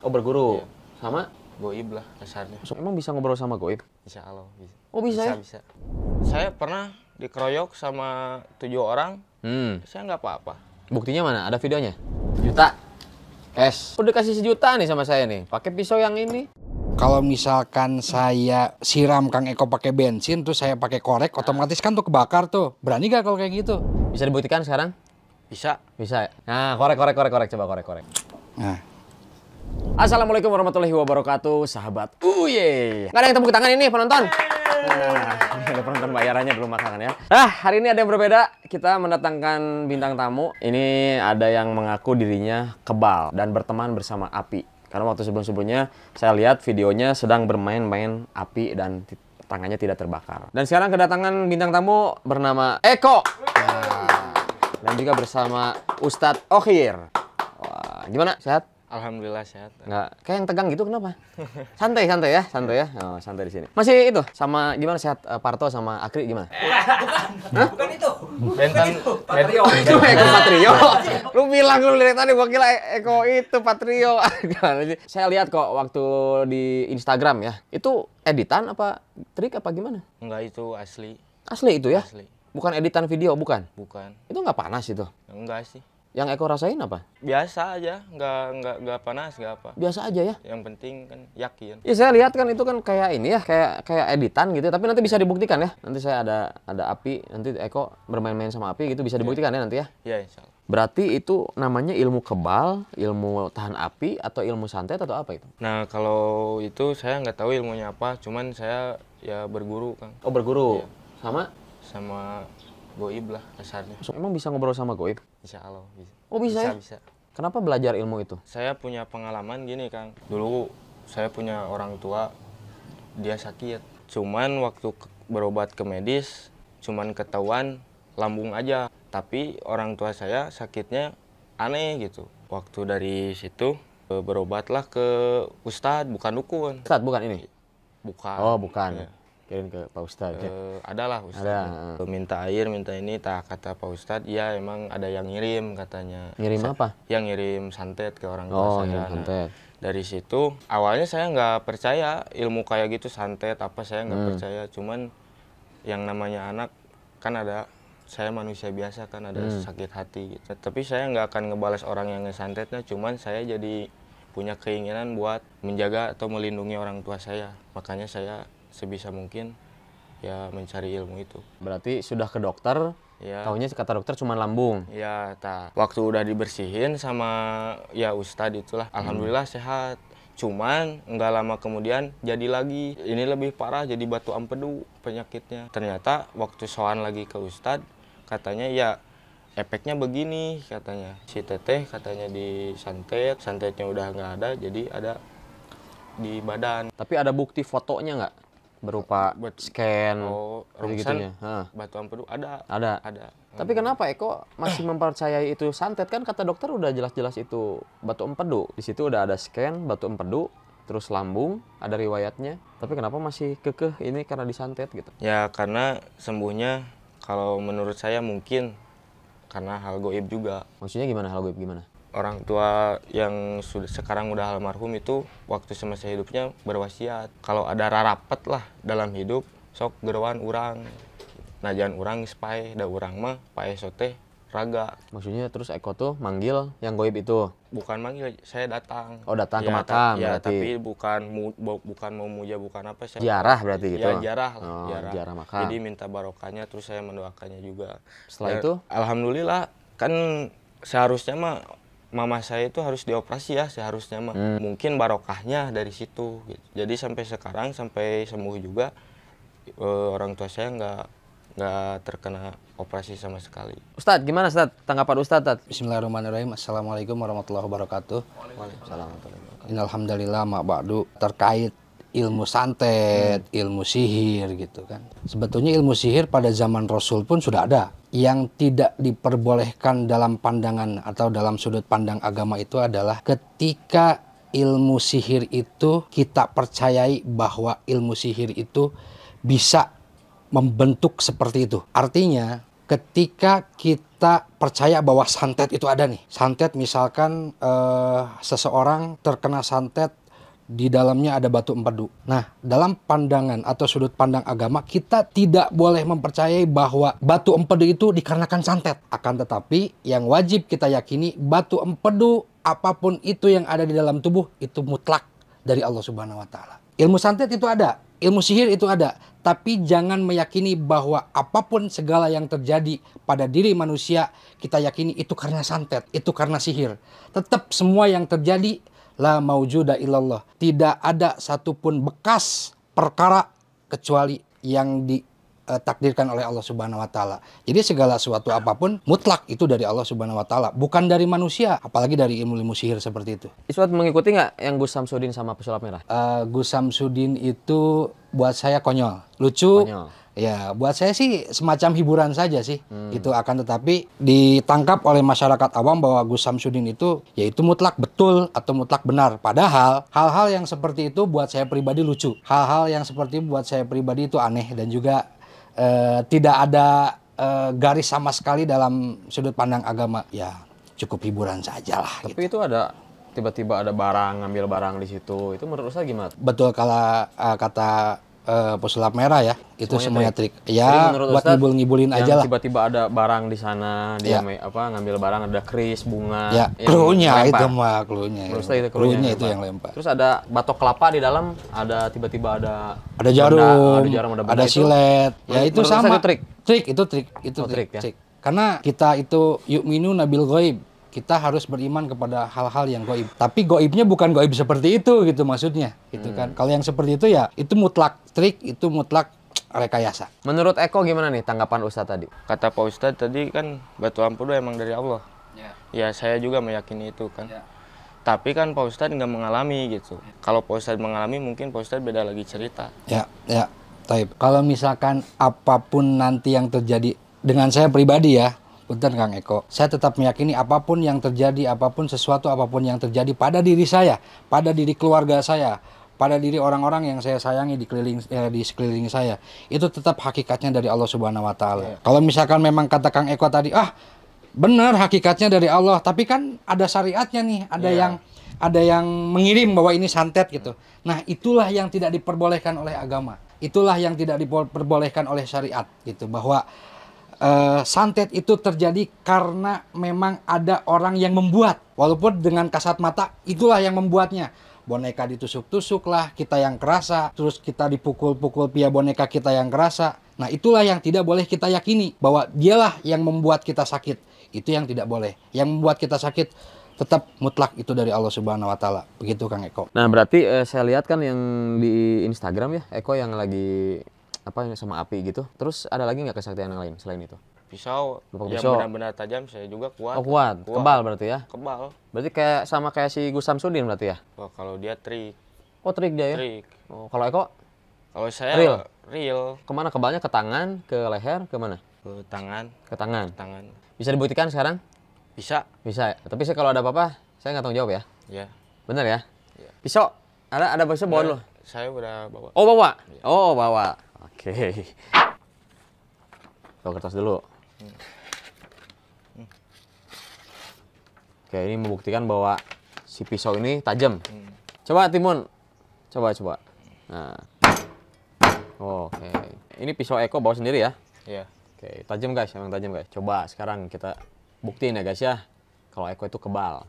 Oh, berguru. Iya. Sama? Goib lah kasarnya. Emang bisa ngobrol sama goib? Insya Allah bisa. Oh, bisa ya? Bisa. Saya pernah dikeroyok sama 7 orang. Saya nggak apa-apa. Buktinya mana? Ada videonya? Juta. Cash. Udah kasih 1 juta nih sama saya nih. Pakai pisau yang ini. Kalau misalkan saya siram Kang Eko pakai bensin, terus saya pakai korek, otomatis kan tuh kebakar tuh. Berani gak kalau kayak gitu? Bisa dibuktikan sekarang? Bisa. Bisa ya? Nah, korek. Coba korek. Nah. Assalamualaikum warahmatullahi wabarakatuh, sahabat. Nggak ada yang tepuk tangan ini, penonton. Ada penonton bayarannya belum makan ya. Hari ini ada yang berbeda. Kita mendatangkan bintang tamu. Ini ada yang mengaku dirinya kebal dan berteman bersama api. Karena waktu sebelum-sebelumnya saya lihat videonya sedang bermain-main api dan tangannya tidak terbakar. Dan sekarang kedatangan bintang tamu bernama Eko. Dan juga bersama Ustadz Okhir. Wah, gimana? Sehat? Alhamdulillah sehat. Nggak, kayak yang tegang gitu kenapa? Santai ya. Oh, santai di sini. Masih itu sama gimana sehat Parto sama Akri gimana? Bukan itu. Bentan Patrio. Itu Eko Patrio. Lu bilang lu dari tadi gua kira Eko itu Patrio. Gimana sih? Saya lihat kok waktu di Instagram ya. Itu editan apa trik apa gimana? Enggak, itu asli. Asli itu ya? Asli. Bukan editan video, bukan? Bukan. Itu nggak panas itu? Enggak sih. Yang Eko rasain apa? Biasa aja, enggak panas, enggak apa. Biasa aja ya? Yang penting kan yakin. Ya saya lihat kan itu kan kayak ini ya, kayak editan gitu. Tapi nanti bisa dibuktikan ya. Nanti saya ada api, nanti Eko bermain-main sama api gitu bisa dibuktikan ya nanti ya. Ya, insya Allah. Berarti itu namanya ilmu kebal, ilmu tahan api, atau ilmu santet atau apa itu? Nah, kalau itu saya nggak tahu ilmunya apa, cuman saya ya berguru, Kang. Oh, berguru. Iya. Sama goib lah kasarnya. Emang bisa ngobrol sama goib? Insya Allah bisa. Oh, bisa ya? Bisa. Kenapa belajar ilmu itu? Saya punya pengalaman gini, Kang. Dulu saya punya orang tua, dia sakit. Cuman waktu berobat ke medis, cuman ketahuan lambung aja. Tapi orang tua saya sakitnya aneh gitu. Waktu dari situ berobatlah ke Ustadz, bukan dukun. Ustadz, bukan ini? Bukan. Oh, bukan. Ya. Kirim ke Pak Ustadz ya? Adalah Ustadz. Ada. Minta air, minta ini, tak kata Pak Ustadz, ya emang ada yang ngirim katanya. Ngirim apa? Yang ngirim santet ke orang tua Oh, saya. ngirim santet. Dari situ awalnya saya nggak percaya ilmu kayak gitu, santet apa, saya nggak percaya. Cuman yang namanya anak kan ada, saya manusia biasa kan ada sakit hati gitu. Tapi saya nggak akan ngebalas orang yang ngesantetnya, cuman saya jadi punya keinginan buat menjaga atau melindungi orang tua saya. Makanya saya sebisa mungkin ya mencari ilmu itu. Berarti sudah ke dokter, Ya. taunya kata dokter cuma lambung. Ya, waktu udah dibersihin sama ya Ustadz itulah, alhamdulillah sehat. Cuman nggak lama kemudian jadi lagi, ini lebih parah, jadi batu empedu penyakitnya. Ternyata waktu soan lagi ke Ustadz, katanya ya efeknya begini katanya. Si teteh katanya santetnya udah nggak ada, jadi ada di badan. Tapi ada bukti fotonya nggak? Berupa scan, Rongsen, gitu-gitunya. batu empedu ada. Ada. Tapi kenapa Eko masih mempercayai itu santet? Kan kata dokter udah jelas-jelas itu batu empedu. Di situ udah ada scan batu empedu, terus lambung, ada riwayatnya. Tapi kenapa masih kekeh ini karena disantet gitu? Ya karena sembuhnya kalau menurut saya mungkin karena hal goib juga. Maksudnya gimana hal goib gimana? Orang tua yang sekarang udah almarhum itu waktu semasa hidupnya berwasiat kalau ada rarapet lah dalam hidup sok geruan urang. Nah jangan urang pae da urang mah pae sote raga. Maksudnya terus Eko tuh manggil yang goib itu? Bukan manggil, saya datang. Oh, datang ke Ya, makam ya, berarti. tapi bukan mau muja, bukan apa. Ziarah berarti gitu? Ya ziarah lah. Oh, ziarah makam. Jadi minta barokahnya, terus saya mendoakannya juga. Setelah Ya, itu? alhamdulillah, kan seharusnya mah mama saya itu harus dioperasi ya seharusnya mah. Mungkin barokahnya dari situ gitu. Jadi sampai sekarang, sampai sembuh juga, orang tua saya nggak terkena operasi sama sekali. Ustadz, gimana Ustadz? Tanggapan Ustadz? Bismillahirrahmanirrahim. Assalamualaikum warahmatullahi wabarakatuh. Waalaikumsalam. Innalhamdulillah mak ba'du, terkait ilmu santet, ilmu sihir gitu kan. Sebetulnya ilmu sihir pada zaman Rasul pun sudah ada. Yang tidak diperbolehkan dalam pandangan atau dalam sudut pandang agama itu adalah ketika ilmu sihir itu kita percayai bahwa ilmu sihir itu bisa membentuk seperti itu. Artinya ketika kita kita percaya bahwa santet itu ada nih. Santet misalkan seseorang terkena santet, di dalamnya ada batu empedu. Nah, dalam pandangan atau sudut pandang agama, kita tidak boleh mempercayai bahwa batu empedu itu dikarenakan santet. Akan tetapi, yang wajib kita yakini, batu empedu apapun itu yang ada di dalam tubuh, itu mutlak dari Allah Subhanahu wa Ta'ala. Ilmu santet itu ada, ilmu sihir itu ada, tapi jangan meyakini bahwa apapun segala yang terjadi pada diri manusia, kita yakini itu karena santet, itu karena sihir. Tetap semua yang terjadi, la maujuda illallah. Tidak ada satupun bekas perkara kecuali yang ditakdirkan oleh Allah Subhanahu wa Ta'ala. Jadi segala sesuatu apapun mutlak itu dari Allah Subhanahu wa Ta'ala, bukan dari manusia, apalagi dari ilmu-ilmu sihir seperti itu. Iswat mengikuti nggak yang Gus Samsudin sama pesulap merah? Gus Samsudin itu buat saya konyol, lucu. Konyol. Ya, buat saya sih semacam hiburan saja sih. Itu akan tetapi ditangkap oleh masyarakat awam bahwa Gus Samsudin itu yaitu mutlak betul atau mutlak benar. Padahal hal-hal yang seperti itu buat saya pribadi lucu. Hal-hal yang seperti itu buat saya pribadi itu aneh dan juga tidak ada garis sama sekali dalam sudut pandang agama. Ya, cukup hiburan saja lah. Tapi Gitu. itu ada tiba-tiba ada barang, ngambil barang di situ. Itu menurut saya gimana? Betul kalau kata pesulap merah ya, itu semuanya trik. Jadi Ya, menurut buat Ustadz, ngibul-ngibulin yang aja lah. tiba-tiba ada barang di sana, dia Ya. ngambil barang, ada kris, bunga. Ya, yang clue-nya lempar. itu mah, clue-nya. Menurut saya itu Clue-nya itu yang lempar. Terus ada batok kelapa di dalam, ada tiba-tiba ada Ada jarum, benda, ada itu. silet. Ya itu Menurut sama. saya itu trik. Trik, itu trik, itu Oh, trik ya. trik. Karena kita itu yu'minu nabil ghaib. Kita harus beriman kepada hal-hal yang goib. Tapi goibnya bukan goib seperti itu gitu maksudnya, gitu kan. Kalau yang seperti itu ya itu mutlak trik, itu mutlak rekayasa. Menurut Eko gimana nih tanggapan Ustadz tadi? Kata Pak Ustadz tadi kan batu ampedu emang dari Allah. Ya saya juga meyakini itu kan. Tapi kan Pak Ustadz nggak mengalami gitu. Kalau Pak Ustadz mengalami mungkin Pak Ustadz beda lagi cerita. Ya, ya. Taib. Kalau misalkan apapun nanti yang terjadi dengan saya pribadi ya, punten Kang Eko, saya tetap meyakini apapun yang terjadi, apapun yang terjadi pada diri saya, pada diri keluarga saya, pada diri orang-orang yang saya sayangi di sekeliling saya, itu tetap hakikatnya dari Allah Subhanahu wa Ta'ala. Kalau misalkan memang kata Kang Eko tadi, benar hakikatnya dari Allah, tapi kan ada syariatnya nih, ada yang mengirim bahwa ini santet gitu. Nah, itulah yang tidak diperbolehkan oleh agama. Itulah yang tidak diperbolehkan oleh syariat gitu, bahwa santet itu terjadi karena memang ada orang yang membuat, walaupun dengan kasat mata itulah yang membuatnya. Boneka ditusuk-tusuk lah, kita yang kerasa, terus kita dipukul-pukul via boneka kita yang kerasa. Nah, itulah yang tidak boleh kita yakini, bahwa dialah yang membuat kita sakit. Itu yang tidak boleh. Yang membuat kita sakit tetap mutlak itu dari Allah Subhanahu wa Ta'ala. Begitu Kang Eko. Nah berarti saya lihat kan yang di Instagram ya, Eko yang lagi sama api gitu. Terus ada lagi nggak kesaktian yang lain selain itu? Pisau yang pisau. benar-benar tajam saya juga kuat. Oh kuat, kebal berarti ya? Kebal. Berarti sama kayak si Gus Samsudin berarti ya? Wah, kalau dia trik. Oh trik dia ya? Trik. Oh, kalau Eko? Kalau saya real. Kemana kebalnya? Ke tangan, ke leher, ke mana? Ke tangan. Ke tangan. Tangan. Bisa dibuktikan sekarang? Bisa. Bisa ya? Tapi kalau ada apa-apa, saya nggak tanggung jawab ya? Ya. Bener ya? Ya. Pisau? Ada pisau bawa lo? Saya udah bawa. Oh bawa? Oh bawa. Oke. Bawa kertas dulu. Oke, ini membuktikan bahwa si pisau ini tajam. Coba Timun. Coba. Nah. Oke. Ini pisau Eko bawa sendiri ya? Iya. Oke, tajam guys, emang tajam guys. Coba sekarang kita buktiin ya guys ya. Kalau Eko itu kebal.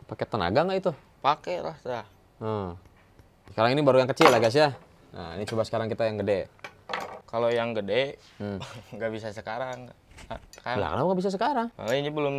Pakai tenaga nggak itu? Pakai lah dah. Sekarang ini baru yang kecil ya guys ya. Nah, ini coba sekarang kita yang gede. Kalau yang gede nggak bisa sekarang. Lah, kenapa nggak bisa sekarang? Kalau ini belum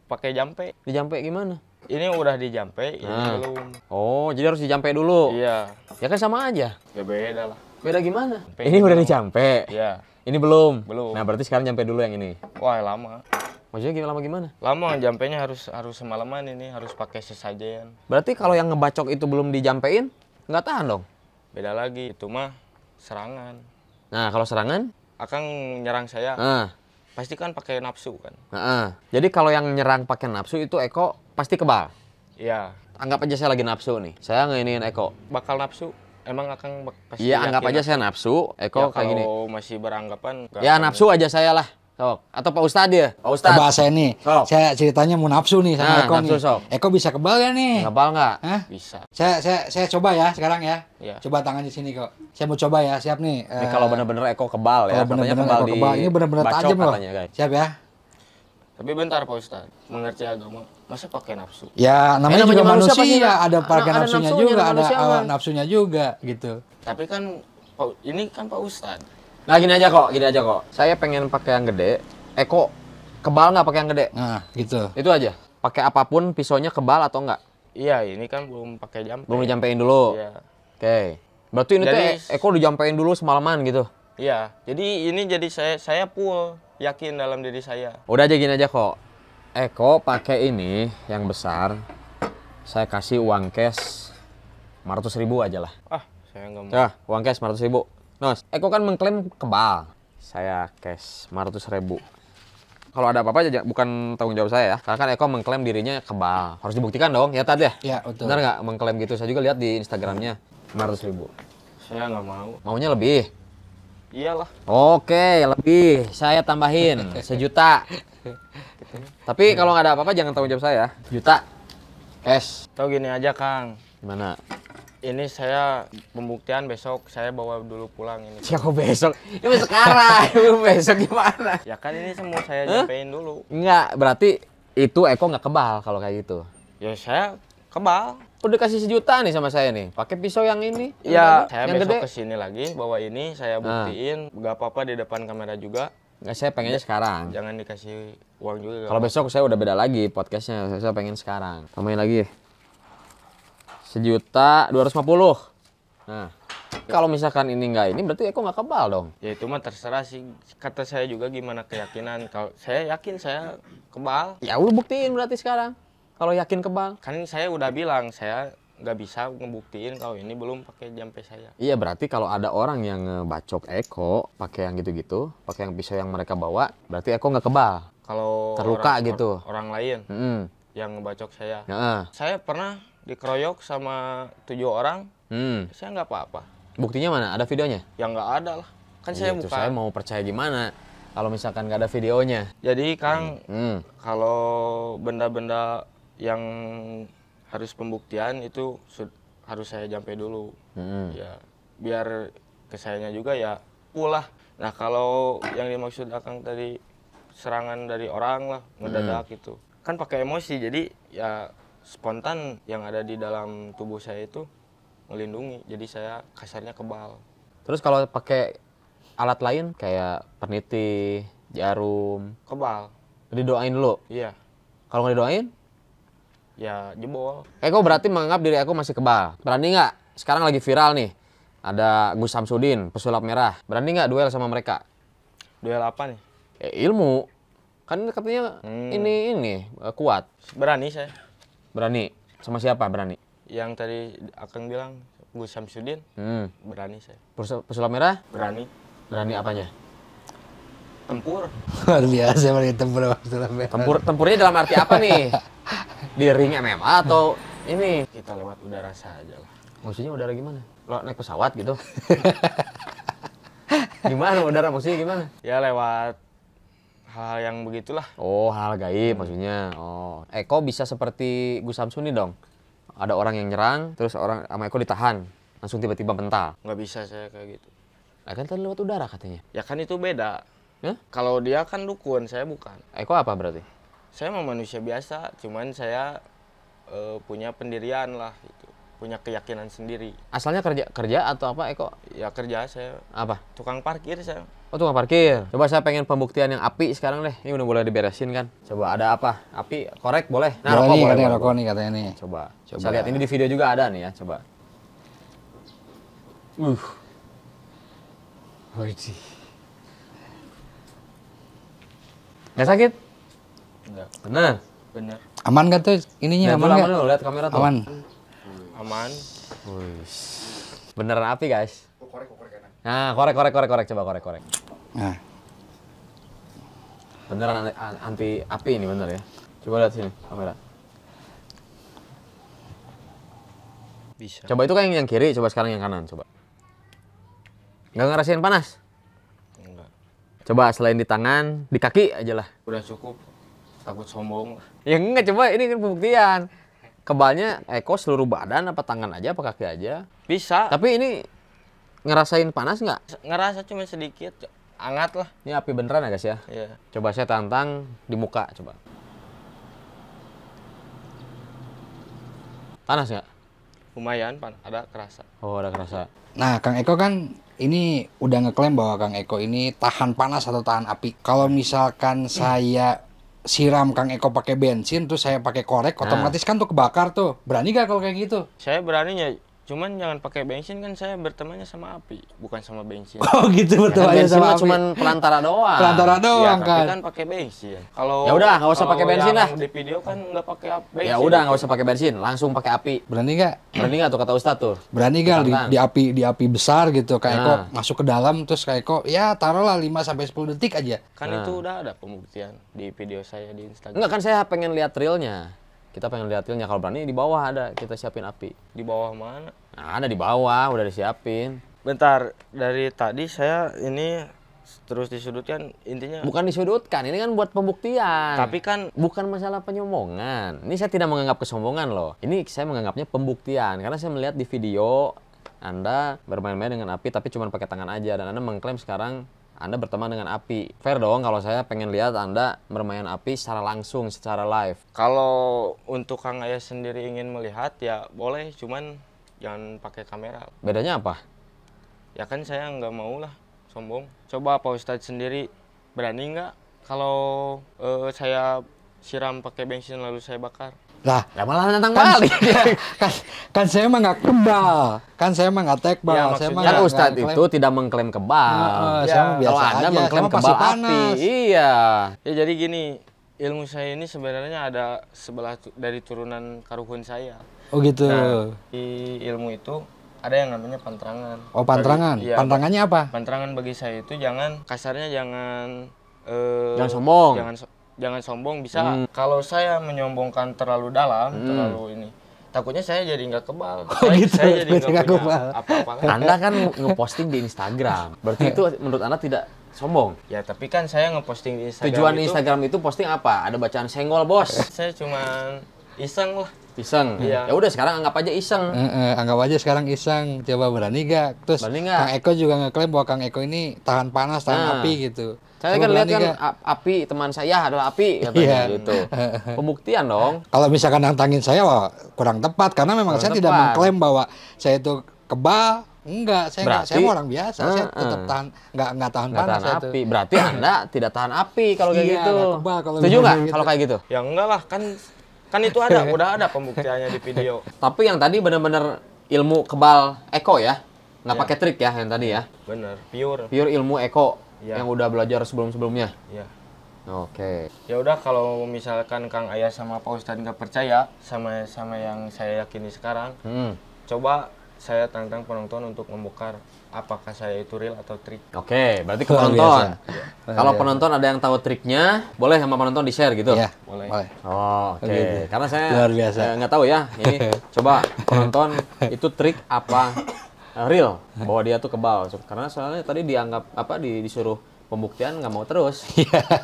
pakai jampe. Dijampe gimana? Ini udah dijampe, ini belum. Oh, jadi harus dijampe dulu. Iya. Ya kan sama aja. Ya beda lah. Beda gimana? Jampe Ini udah belum. dijampe. Iya. Ini belum. Belum. Nah, berarti sekarang jampe dulu yang ini. Wah, lama. Maksudnya gimana? Lama jampenya harus semalaman ini, harus pakai sesajen. Berarti kalau yang ngebacok itu belum dijampein, nggak tahan dong. Beda lagi, itu mah serangan. Nah, kalau serangan? Akang nyerang saya, pasti kan pakai nafsu kan? Jadi kalau yang nyerang pakai nafsu itu Eko pasti kebal. Iya. Anggap aja saya lagi nafsu nih. Saya ngeiniin Eko. Bakal nafsu. emang Akang pasti Iya, anggap yakin aja lah. saya nafsu. Eko Ya, kayak gini. kalau masih beranggapan nggak Ya akan- nafsu aja saya lah. Sok. Atau Pak Ustadz ya? Pak Ustadz. Coba saya nih, Sok. saya ceritanya mau nafsu nih sama Nah, Eko nafsu, nih. sok. Eko bisa kebal gak nih? Ngabal nggak? Hah? bisa. Saya coba ya sekarang ya. Iya. Coba tangan di sini kok. Saya mau coba ya, siap nih. Ini kalau bener-bener Eko kebal ya. kalau Katanya bener-bener kebal Eko di kebal, ini bener-bener bacok tajam loh. katanya, guys. Siap ya. Tapi bentar Pak Ustadz, mengerti agama masa pakai nafsu? Ya namanya namanya juga manusia manusia, pasti ada pakai ada nafsunya nafsunya, juga, ada ada manusia mah. nafsunya juga gitu. Tapi kan ini kan Pak Ustadz. Nah gini aja kok. Saya pengen pakai yang gede. Eko kebal nggak pakai yang gede? Nah, gitu. Itu aja. Pakai apapun pisaunya kebal atau enggak? Iya, ini kan belum pakai jam. Belum dijampein dulu. Iya. Oke. Berarti ini Jadi- teh Eko dijampein dulu semalaman gitu. Iya. Jadi ini jadi saya full yakin dalam diri saya. Udah aja gini aja kok. Eko pakai ini yang besar. Saya kasih uang cash 500.000 aja lah. Ah, saya nggak mau. Ya, uang cash 500.000. Nos, Eko kan mengklaim kebal. Saya cash 500.000. Kalau ada apa-apa aja bukan tanggung jawab saya ya. Karena kan Eko mengklaim dirinya kebal. Harus dibuktikan dong, ya Tad ya? Ya, betul. Benar nggak mengklaim gitu? Saya juga lihat di Instagramnya 500.000. Saya nggak mau. Maunya lebih. Iyalah. Oke, lebih. Saya tambahin 1 juta. Tapi kalau nggak ada apa-apa jangan tanggung jawab saya. Juta. Cash. Tahu gini aja Kang. Gimana? Ini saya pembuktian besok saya bawa dulu pulang ini. Siapa besok? Ini sekarang. Besok gimana? Ya kan ini semua saya nyampein dulu. Enggak, berarti itu Eko nggak kebal kalau kayak gitu. Ya saya kebal. Udah kasih 1 juta nih sama saya nih. Pakai pisau yang ini. Ya, yang saya yang besok gede. kesini lagi bawa ini saya buktiin. Gak apa-apa di depan kamera juga. Nggak, saya pengennya sekarang. Jangan dikasih uang juga. nggak Kalau apa-apa. besok saya udah beda lagi podcastnya. Saya pengen sekarang. Tambahin lagi. 1.250.000. Nah, kalau misalkan ini nggak ini berarti Eko nggak kebal dong. Ya itu mah terserah sih. Kata saya juga gimana keyakinan. Kalau saya yakin saya kebal. Ya udah buktiin berarti sekarang. Kalau yakin kebal. Kan saya udah bilang saya nggak bisa ngebuktiin kalau ini belum pakai jampe saya. Iya berarti kalau ada orang yang ngebacok Eko pakai yang gitu-gitu, pakai yang pisau yang mereka bawa, berarti Eko nggak kebal. Kalau Terluka gitu. orang lain Hmm. yang ngebacok saya. Nah, Saya pernah dikeroyok sama 7 orang. Saya nggak apa-apa. Buktinya mana? Ada videonya? Ya nggak ada lah. Kan saya Itu bukan. saya mau percaya gimana kalau misalkan nggak ada videonya. Jadi Kang, Kalau kalau benda-benda yang harus pembuktian itu harus saya jampe dulu. Ya, biar ke sayanya juga ya pulah. Nah, kalau yang dimaksud Akang tadi serangan dari orang lah, ngedadak gitu. Kan pakai emosi, jadi ya spontan yang ada di dalam tubuh saya itu melindungi. Jadi saya kasarnya kebal. terus kalau pakai alat lain kayak peniti, jarum, Kebal. didoain dulu. Iya. Kalau nggak didoain, Ya jebol. Eko berarti menganggap diri Eko masih kebal. Berani nggak? Sekarang lagi viral nih. Ada Gus Samsudin, pesulap merah. Berani nggak duel sama mereka? Duel apa nih? Ilmu. Kan katanya ini kuat. Berani saya. Berani. Sama siapa berani? Yang tadi Akang bilang Gus Samsudin, berani saya. Pesulap merah? Berani. Berani apanya? Tempur. Luar biasa pakai tempur. Tempurnya dalam arti apa nih? Di ring MMA atau ini? Kita lewat udara saja lah. Maksudnya udara gimana? Lo naik pesawat gitu? Gimana udara maksudnya gimana? Ya lewat hal yang begitulah. Oh, hal gaib maksudnya. Oh, Eko bisa seperti Gus Samsudin dong. Ada orang yang nyerang, terus orang sama Eko ditahan, langsung tiba-tiba mental. Nggak bisa saya kayak gitu. Nah, kan tadi lewat udara katanya. Ya kan itu beda. Hah? Kalau dia kan dukun, saya bukan. Eko apa berarti? Saya mah manusia biasa, cuman saya punya pendirian lah gitu. Punya keyakinan sendiri. Asalnya kerja atau apa Eko? Ya kerja saya Apa? tukang parkir saya. Oh, tukang parkir. Coba saya pengen pembuktian yang api sekarang deh. Ini udah boleh diberesin kan? Coba ada apa? Api korek boleh? Nah, rokok nih, katanya boleh. rokok nih katanya nih. Coba. Coba. Saya lihat ini di video juga ada nih ya, coba. Widih. Nggak sakit? Enggak. Bener. Bener. Aman gak tuh ininya? Lihat Aman dulu, gak? aman dulu, lihat kamera tuh. Aman. Aman. Wih. Beneran api guys. Nah, korek, coba korek. Nah, Beneran anti api ini bener ya. Coba lihat sini kamera. Bisa. Coba itu kan yang kiri, coba sekarang yang kanan, coba. Nggak ngerasain panas? Enggak. Coba selain di tangan, di kaki aja lah. Udah cukup. Takut sombong. Ya enggak, coba ini kan pembuktian. Kebalnya Eko seluruh badan apa tangan aja apa kaki aja? Bisa. Tapi ini ngerasain panas nggak? Ngerasa cuma sedikit. Hangat lah. Ini api beneran ya guys ya? Iya. Coba saya tantang di muka, coba. Panas nggak? Lumayan, ada kerasa. Oh, ada kerasa. Nah, Kang Eko kan ini udah ngeklaim bahwa Kang Eko ini tahan panas atau tahan api. Kalau misalkan saya siram Kang Eko pakai bensin, terus saya pakai korek, otomatis kan tuh kebakar tuh. Berani gak kalau kayak gitu? Saya beraninya, cuman jangan pakai bensin kan saya bertemannya sama api, bukan sama bensin. Oh gitu, Kan bertemannya bensin sama mah api. cuman pelantara doang. Pelantara Iya, doang tapi kan. kan pakai bensin. Kalau Ya udah, nggak usah kalau pakai bensin yang lah. Di video kan nggak pakai bensin. Ya udah, nggak usah pakai bensin, langsung pakai api. Berani gak? Berani nggak tuh kata Ustadz tuh? Berani gak Tantang. di api besar gitu, Kang Eko Nah. masuk ke dalam, terus Kang Eko ya taruhlah 5-10 detik aja. Kan itu udah ada pembuktian di video saya di Instagram. Enggak, kan saya pengen lihat realnya. Kita pengen lihat realnya. Kalau berani di bawah ada, kita siapin api. Di bawah mana? Nah, ada di bawah, udah disiapin. Bentar, dari tadi saya ini terus disudutkan intinya. Bukan disudutkan, ini kan buat pembuktian. Tapi kan bukan masalah penyombongan. Ini saya tidak menganggap kesombongan loh. Ini saya menganggapnya pembuktian. Karena saya melihat di video Anda bermain-main dengan api tapi cuma pakai tangan aja. Dan Anda mengklaim sekarang Anda berteman dengan api. Fair dong kalau saya pengen lihat Anda bermain api secara langsung, secara live. kalau untuk Kang Ayah sendiri ingin melihat ya boleh, cuman jangan pakai kamera. Bedanya apa? Ya kan saya nggak mau lah sombong. Coba Pak Ustadz sendiri berani nggak kalau saya siram pakai bensin lalu saya bakar? Lah, Ya malah nantang kan, balik. kan saya mah nggak kebal, kan saya mah nggak tekbal, Ya, saya mah maksudnya Kan nggak Ustadz klaim. itu tidak mengklaim kebal. Heeh, Ya, saya mah biasa Kalau Anda aja, mengklaim saya mah pasti kebal api. panas. Iya. Ya jadi gini, ilmu saya ini sebenarnya ada sebelah dari turunan karuhun saya. Oh gitu. Nah, di ilmu itu ada yang namanya pantrangan. Oh pantrangan, Iya, pantrangannya apa? pantrangan bagi saya itu jangan kasarnya jangan Jangan sombong. Jangan sombong bisa. Kalau saya menyombongkan terlalu dalam, terlalu ini, takutnya saya jadi nggak kebal. gitu, Saya jadi takutnya nggak nggak punya kebal. apa-apa. Anda kan ngeposting di Instagram. Berarti itu menurut Anda tidak sombong. Ya tapi kan saya ngeposting di Instagram Tujuan itu, Instagram itu posting apa? Ada bacaan senggol, Bos. saya cuma iseng lah. Iseng. Iya. Ya udah sekarang anggap aja iseng. Anggap aja sekarang iseng, coba berani gak? Terus Berani nggak? Kang Eko juga ngeklaim bahwa Kang Eko ini tahan panas, tahan Nah. api gitu. Saya Coba kan lihat berani kan nggak? api teman saya adalah api katanya Iya. gitu. Pembuktian dong. Kalau misalkan nantangin saya, wah kurang tepat karena memang Kurang saya tidak tepat. mengklaim bahwa saya itu kebal. Enggak, saya enggak, saya Berarti- mah orang biasa, saya tetap tahan, enggak tahan Nggak panas tahan saya tuh. api. Berarti Anda tidak tahan api kalau kayak Iya, gitu. nggak kebal kalau Setuju misalnya nggak gitu. kalau kayak gitu? Ya enggak lah, kan itu ada, udah ada pembuktiannya di video. Tapi yang tadi benar-benar ilmu kebal Eko ya. Nggak Iya. pakai trik ya yang tadi ya. Bener, pure. Pure ilmu Eko Iya. yang udah belajar sebelum-sebelumnya. Ya. Oke. Ya udah kalau misalkan Kang Ayah sama Pak Ustadz nggak percaya sama yang saya yakini sekarang, coba saya tantang penonton untuk membongkar apakah saya itu real atau trik. Oke, berarti ke Luar penonton. biasa. Kalau penonton ada yang tahu triknya, boleh sama penonton di-share gitu. Iya, Boleh. boleh. Oh, oke. Gitu. Karena saya Luar biasa. nggak tahu ya. Ini coba penonton itu trik apa real bahwa dia tuh kebal. Karena soalnya tadi dianggap apa disuruh pembuktian nggak mau terus.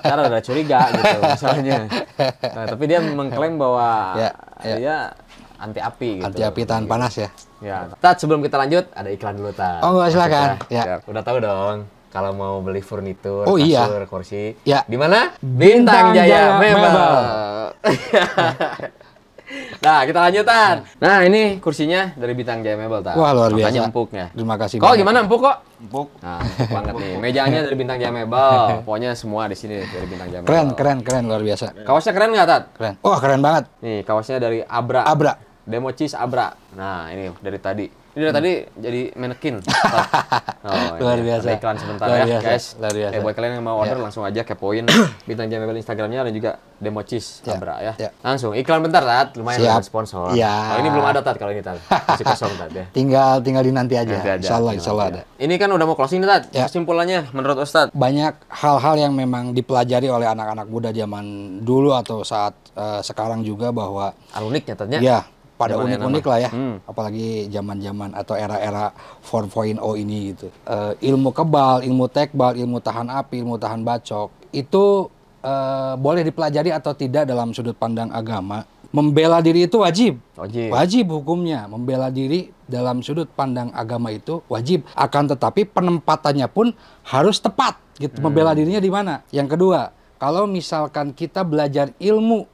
Karena ada curiga gitu misalnya. Nah, tapi dia mengklaim bahwa Ya, ya. dia anti api gitu. Anti api tahan panas ya. Ya. Tat, sebelum kita lanjut ada iklan dulu Tat. Oh, enggak, silakan. Maksudnya, Ya. siap. Udah tahu dong kalau mau beli furnitur, Oh, iya. kasur, kursi. Ya. Di mana? Bintang Jaya Mebel. Nah, kita lanjutan. Nah, ini kursinya dari Bintang Jaya Mebel, Tat. Wah, luar Makanya biasa. empuknya. Terima kasih Kok banyak. gimana empuk kok? Empuk. Nah, empuk banget nih. Mejanya dari Bintang Jaya Mebel. Pokoknya semua di sini dari Bintang Jaya Mebel. Keren luar biasa. Kaosnya keren nggak, Tat? Keren. Wah, keren banget. Nih, kaosnya dari Abra. Abra. Demo cheese Abra. Nah, ini dari tadi. Ini dari tadi jadi manekin. Oh, Luar ini biasa. ada iklan sebentar Luar ya, biasa. guys. Luar biasa. Buat kalian yang mau order langsung aja kepoin Bintang Jaya Mebel Instagramnya dan juga Demo cheese Ya, Abra ya. ya. Langsung iklan bentar, Tat. Lumayan Siap. ada sponsor. Ya. Kalau ini belum ada, Tat. Kalau ini, Tat. Masih kosong, Tat ya. Tinggal dinanti aja. Nanti aja. Insya Allah ada. Ini kan udah mau closing nih, Tat. Ya. Kesimpulannya menurut Ustadz. Banyak hal-hal yang memang dipelajari oleh anak-anak muda zaman dulu atau saat sekarang juga bahwa Uniknya, Tatnya. ya pada Zaman unik-unik yang lah ya, Hmm. apalagi zaman-zaman atau era-era 4.0 ini gitu. Ilmu kebal, ilmu tekbal, ilmu tahan api, ilmu tahan bacok itu boleh dipelajari atau tidak dalam sudut pandang agama. Membela diri itu wajib. Wajib. Wajib hukumnya. Membela diri dalam sudut pandang agama itu wajib. Akan tetapi penempatannya pun harus tepat gitu. Membela dirinya di mana? Yang kedua, kalau misalkan kita belajar ilmu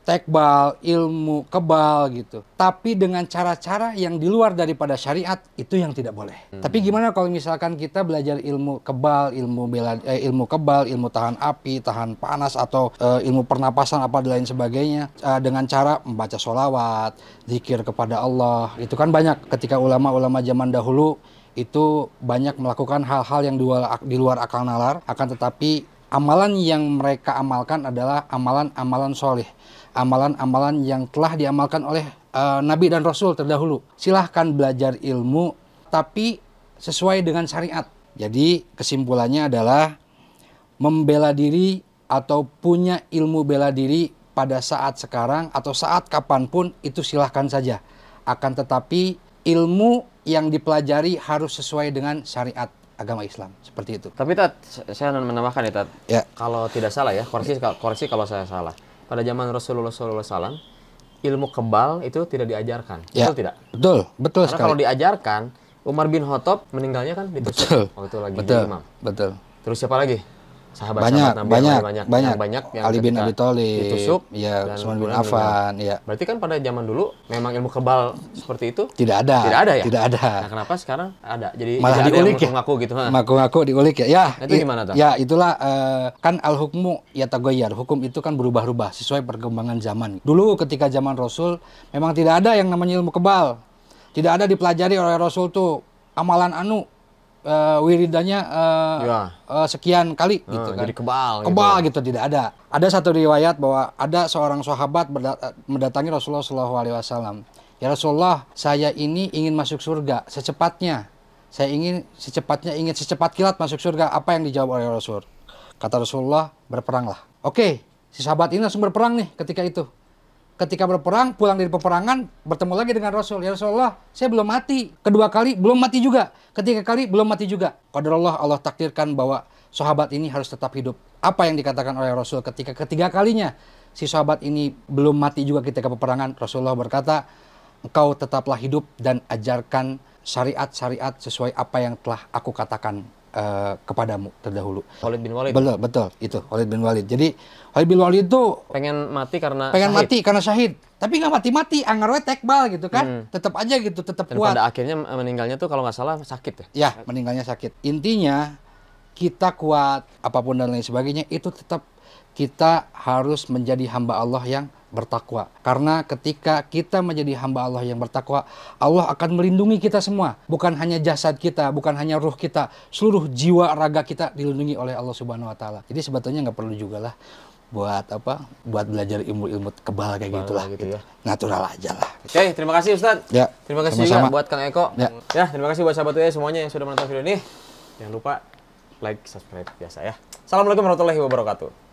tekbal, ilmu kebal gitu. Tapi dengan cara-cara yang di luar daripada syariat, itu yang tidak boleh. Tapi gimana kalau misalkan kita belajar ilmu kebal, ilmu kebal, ilmu tahan api, tahan panas, atau ilmu pernapasan apa dan lain sebagainya, dengan cara membaca sholawat, zikir kepada Allah. Itu kan banyak ketika ulama-ulama zaman dahulu itu banyak melakukan hal-hal yang di luar akal nalar, akan tetapi amalan yang mereka amalkan adalah amalan-amalan soleh. Amalan-amalan yang telah diamalkan oleh Nabi dan Rasul terdahulu. Silahkan belajar ilmu, tapi sesuai dengan syariat. Jadi kesimpulannya adalah membela diri atau punya ilmu bela diri pada saat sekarang atau saat kapanpun itu silahkan saja. Akan tetapi ilmu yang dipelajari harus sesuai dengan syariat agama Islam. Seperti itu. Tapi Tat, saya menambahkan ya Tat. Ya. Kalau tidak salah ya, koreksi kalau saya salah. Pada zaman Rasulullah SAW, ilmu kebal itu tidak diajarkan. Ya. Betul tidak? Betul Karena sekali. kalau diajarkan, Umar bin Khattab meninggalnya kan ditusuk waktu itu lagi jadi imam. Betul. Terus siapa lagi? Banyak. Sahabat-sahabat Nabi yang banyak yang Ali bin ketika Abi Thalib, ditusuk ya, dan Utsman bin kemudian Affan, meninggal. ya. Berarti kan pada zaman dulu memang ilmu kebal seperti itu Tidak ada. tidak ada ya? Tidak ada. Nah, kenapa sekarang ada? Jadi Malah tidak ada diulik yang ya. mengaku gitu. Ha? Ngaku-ngaku diulik ya. Ya, Itu gimana tuh? Ya, itulah kan al-hukmu yataghayyar. Hukum itu kan berubah-ubah sesuai perkembangan zaman. Dulu ketika zaman Rasul memang tidak ada yang namanya ilmu kebal. Tidak ada dipelajari oleh Rasul tuh amalan wiridannya sekian kali gitu kan. Jadi kebal Gitu tidak ada. Ada satu riwayat bahwa ada seorang sahabat mendatangi Rasulullah SAW. Ya Rasulullah, saya ini ingin masuk surga secepatnya. Saya ingin secepat kilat masuk surga. Apa yang dijawab oleh Rasul? Kata Rasulullah, berperanglah. Oke, si sahabat ini langsung berperang nih ketika itu. Ketika berperang, pulang dari peperangan, bertemu lagi dengan Rasul. Ya Rasulullah, saya belum mati. Kedua kali, belum mati juga. Ketiga kali, belum mati juga. Qadarullah, Allah takdirkan bahwa sahabat ini harus tetap hidup. Apa yang dikatakan oleh Rasul ketika ketiga kalinya si sahabat ini belum mati juga ketika peperangan? Rasulullah berkata, engkau tetaplah hidup dan ajarkan syariat-syariat sesuai apa yang telah aku katakan kepadamu terdahulu. Khalid bin Walid. Betul, itu Khalid bin Walid. Jadi Khalid bin Walid itu pengen mati karena syahid. Tapi nggak mati-mati, anggarnya tekbal gitu kan. Tetap aja gitu, tetap dan kuat. pada akhirnya meninggalnya tuh kalau nggak salah sakit ya. Ya, meninggalnya sakit. Intinya kita kuat apapun dan lain sebagainya itu tetap kita harus menjadi hamba Allah yang bertakwa. Karena ketika kita menjadi hamba Allah yang bertakwa, Allah akan melindungi kita semua. Bukan hanya jasad kita, bukan hanya ruh kita, seluruh jiwa raga kita dilindungi oleh Allah Subhanahu wa taala. Jadi sebetulnya nggak perlu juga lah buat belajar ilmu-ilmu kebal kayak gitulah gitu ya. Natural aja lah. Oke, terima kasih Ustadz. Ya, Terima kasih sama-sama. juga buat Kang Eko. Ya. Terima kasih buat sahabat UIA semuanya yang sudah menonton video ini. Jangan lupa like, subscribe biasa ya. Assalamualaikum warahmatullahi wabarakatuh.